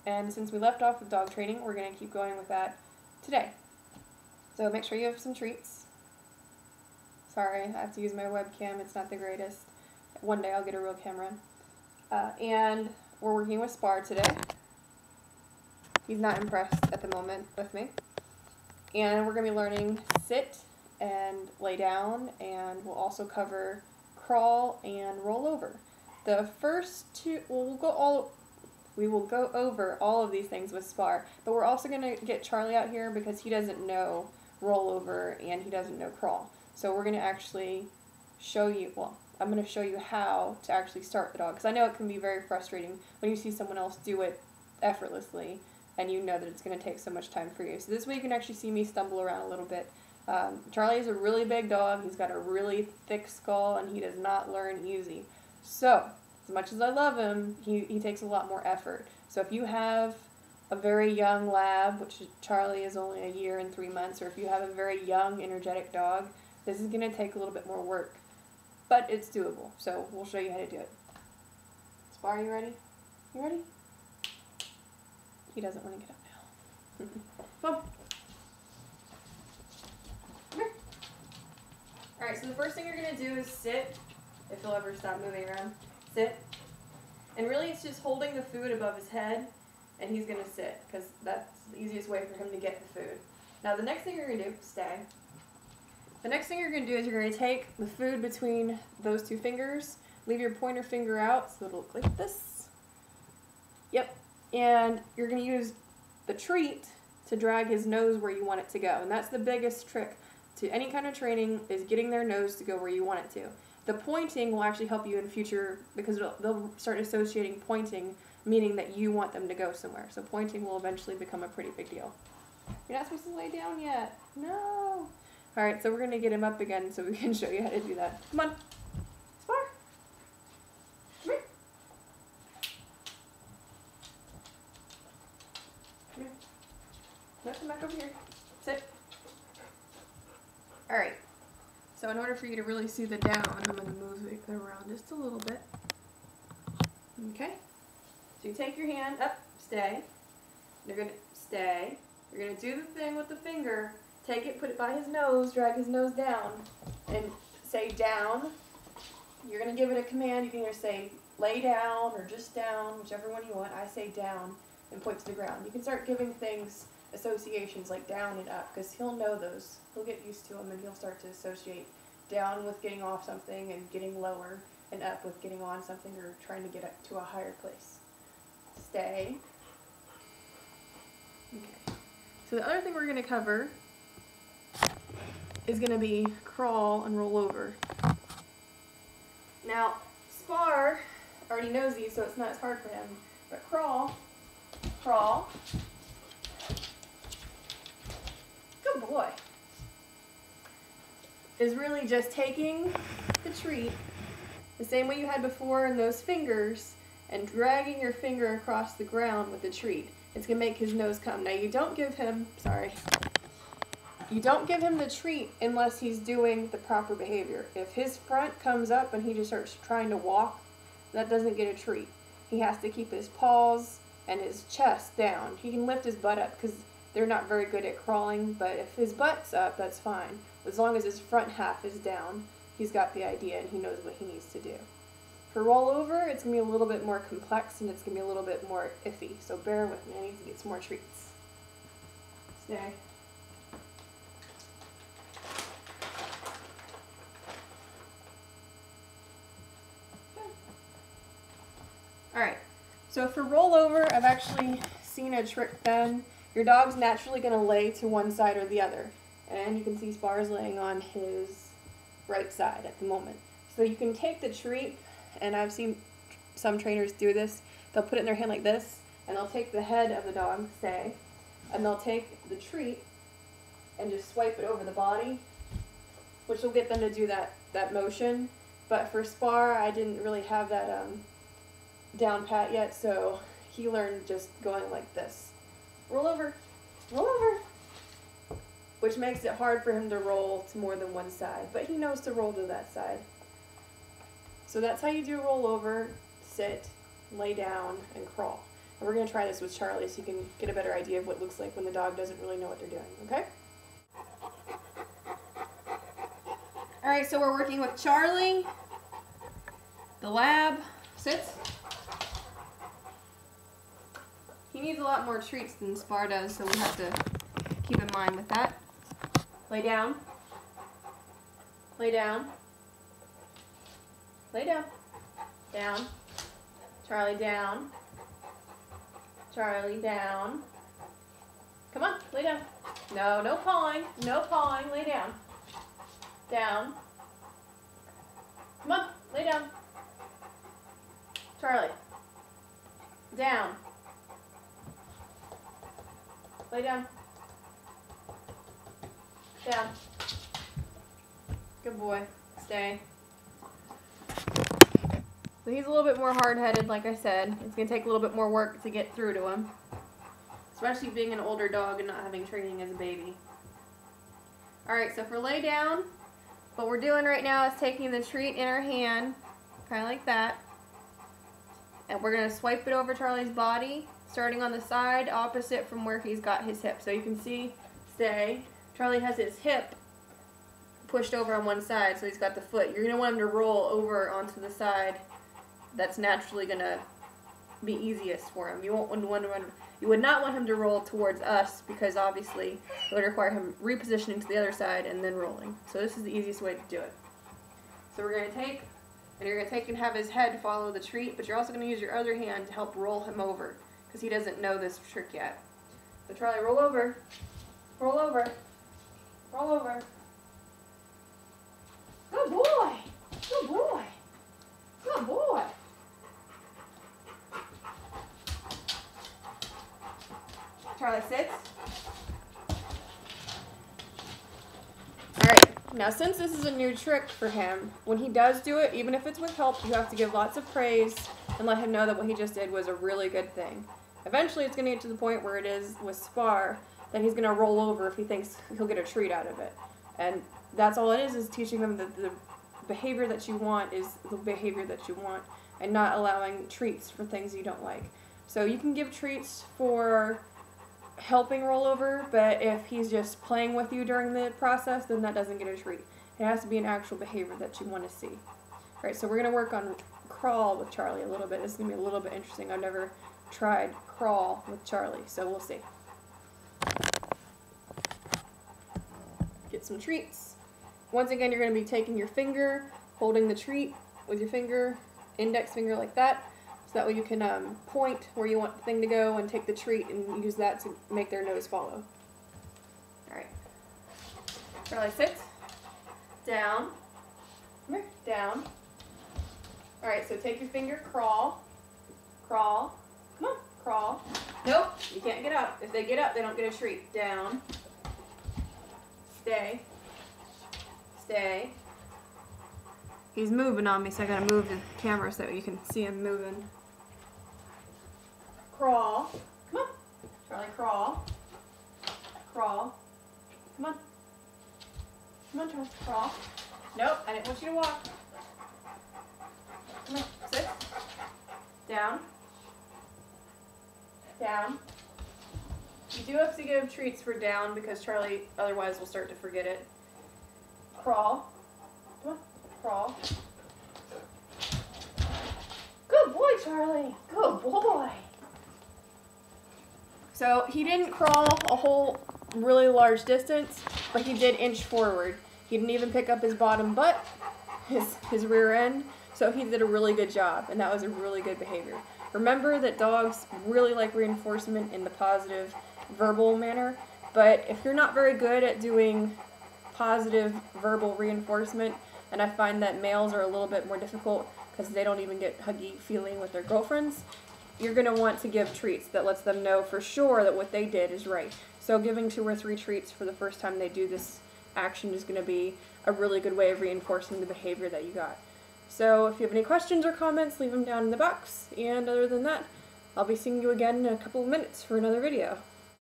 And since we left off with dog training, we're going to keep going with that today. So make sure you have some treats. Sorry, I have to use my webcam. It's not the greatest. One day I'll get a real camera. And we're working with Spar today. He's not impressed at the moment with me. And we're going to be learning sit and lay down, and we'll also cover crawl and roll over. The first two, we will go over all of these things with Spar, but we're also going to get Charlie out here because he doesn't know roll over and he doesn't know crawl. So we're going to actually show you, well, I'm going to show you how to actually start the dog, because I know it can be very frustrating when you see someone else do it effortlessly and you know that it's going to take so much time for you. So this way you can actually see me stumble around a little bit. Charlie is a really big dog. He's got a really thick skull and he does not learn easy. So as much as I love him, he takes a lot more effort. So if you have a very young lab, which Charlie is only 1 year and 3 months, or if you have a very young, energetic dog, this is going to take a little bit more work. But it's doable, so we'll show you how to do it. Spar, you ready? You ready? He doesn't want to get up now. Come on. Come here. Alright, so the first thing you're going to do is sit, if he'll ever stop moving around. Sit. And really it's just holding the food above his head, and he's going to sit, because that's the easiest way for him to get the food. Now the next thing you're going to do, stay. The next thing you're going to do is you're going to take the food between those two fingers, leave your pointer finger out so it'll look like this. Yep. And you're going to use the treat to drag his nose where you want it to go. And that's the biggest trick to any kind of training, is getting their nose to go where you want it to. The pointing will actually help you in future, because they'll start associating pointing, meaning that you want them to go somewhere. So pointing will eventually become a pretty big deal. You're not supposed to lay down yet. No. Alright, so we're going to get him up again so we can show you how to do that. Come on. Spar. Come here. Come here. No, come back over here. Sit. Alright. So in order for you to really see the down, I'm going to move it around just a little bit. Okay? So you take your hand up, stay. You're going to stay. You're going to do the thing with the finger. Take it, put it by his nose, drag his nose down, and say down. You're going to give it a command. You can either say lay down or just down, whichever one you want. I say down and point to the ground. You can start giving things associations like down and up, because he'll know those. He'll get used to them, and he'll start to associate down with getting off something and getting lower, and up with getting on something or trying to get up to a higher place. Stay. Okay. So the other thing we're going to cover is going to be crawl and roll over. Now, Spar already knows these, so it's not as hard for him. But crawl, crawl. Good boy. Is really just taking the treat, the same way you had before in those fingers, and dragging your finger across the ground with the treat. It's going to make his nose come. Now you don't give him, you don't give him the treat unless he's doing the proper behavior. If his front comes up and he just starts trying to walk, that doesn't get a treat. He has to keep his paws and his chest down. He can lift his butt up because they're not very good at crawling, but if his butt's up, that's fine. As long as his front half is down, he's got the idea and he knows what he needs to do. For rollover, it's going to be a little bit more complex and it's going to be a little bit more iffy, so bear with me. I need to get some more treats. Stay. Alright, so for rollover, I've actually seen a trick done. Your dog's naturally going to lay to one side or the other. And you can see Spar's laying on his right side at the moment. So you can take the treat, and I've seen some trainers do this. They'll put it in their hand like this, and they'll take the head of the dog, say, and they'll take the treat and just swipe it over the body, which will get them to do that motion. But for Spar, I didn't really have that down pat yet, so he learned just going like this. Roll over, roll over, which makes it hard for him to roll to more than one side, but he knows to roll to that side. So that's how you do roll over, sit, lay down, and crawl. And we're going to try this with Charlie so you can get a better idea of what it looks like when the dog doesn't really know what they're doing, okay? Alright, so we're working with Charlie, the lab. Sits. He needs a lot more treats than Spar does, so we have to keep in mind with that. Lay down. Lay down. Lay down. Down. Charlie, down. Charlie, down. Come on, lay down. No, no pawing. No pawing. Lay down. Down. Come on, lay down. Charlie. Down. Lay down. Down. Good boy. Stay. So he's a little bit more hard-headed, like I said. It's going to take a little bit more work to get through to him. Especially being an older dog and not having training as a baby. Alright, so for lay down, what we're doing right now is taking the treat in our hand, kind of like that. And we're going to swipe it over Charlie's body, starting on the side opposite from where he's got his hip. So you can see, stay. Charlie has his hip pushed over on one side, so he's got the foot. You're going to want him to roll over onto the side that's naturally going to be easiest for him. You would not want him to roll towards us because obviously it would require him repositioning to the other side and then rolling. So this is the easiest way to do it. So we're going to take, and you're going to take and have his head follow the treat, but you're also going to use your other hand to help roll him over because he doesn't know this trick yet. So Charlie, roll over. Roll over. Roll over. Good boy. Good boy. Good boy. Charlie sits. Alright, now since this is a new trick for him, when he does do it, even if it's with help, you have to give lots of praise and let him know that what he just did was a really good thing. Eventually it's going to get to the point where it is with Spar that he's going to roll over if he thinks he'll get a treat out of it. And that's all it is teaching them that the behavior that you want is the behavior that you want and not allowing treats for things you don't like. So you can give treats for helping roll over, but if he's just playing with you during the process, then that doesn't get a treat. It has to be an actual behavior that you want to see. Alright, so we're going to work on crawl with Charlie a little bit. This is going to be a little bit interesting. I've never tried crawl with Charlie, so we'll see. Get some treats. Once again, you're going to be taking your finger, holding the treat with your finger, index finger like that. So that way you can point where you want the thing to go and take the treat and use that to make their nose follow. Alright. Charlie sits. Down. Come here. Down. Alright, so take your finger, crawl. Crawl. Come on. Crawl. Nope. You can't get up. If they get up, they don't get a treat. Down. Stay. Stay. He's moving on me, so I gotta move the camera so you can see him moving. Crawl. Come on. Charlie, crawl. Crawl. Come on. Come on, Charlie. Crawl. Nope, I didn't want you to walk. Come on. Sit. Down. Down. You do have to give treats for down because Charlie otherwise will start to forget it. Crawl. Come on. Crawl. Good boy, Charlie. Good boy. So he didn't crawl a whole really large distance, but he did inch forward. He didn't even pick up his bottom butt, his rear end, so he did a really good job, and that was a really good behavior. Remember that dogs really like reinforcement in the positive verbal manner, but if you're not very good at doing positive verbal reinforcement, and I find that males are a little bit more difficult because they don't even get huggy feeling with their girlfriends, you're going to want to give treats that lets them know for sure that what they did is right. So giving 2 or 3 treats for the first time they do this action is going to be a really good way of reinforcing the behavior that you got. So if you have any questions or comments, leave them down in the box. And other than that, I'll be seeing you again in a couple of minutes for another video.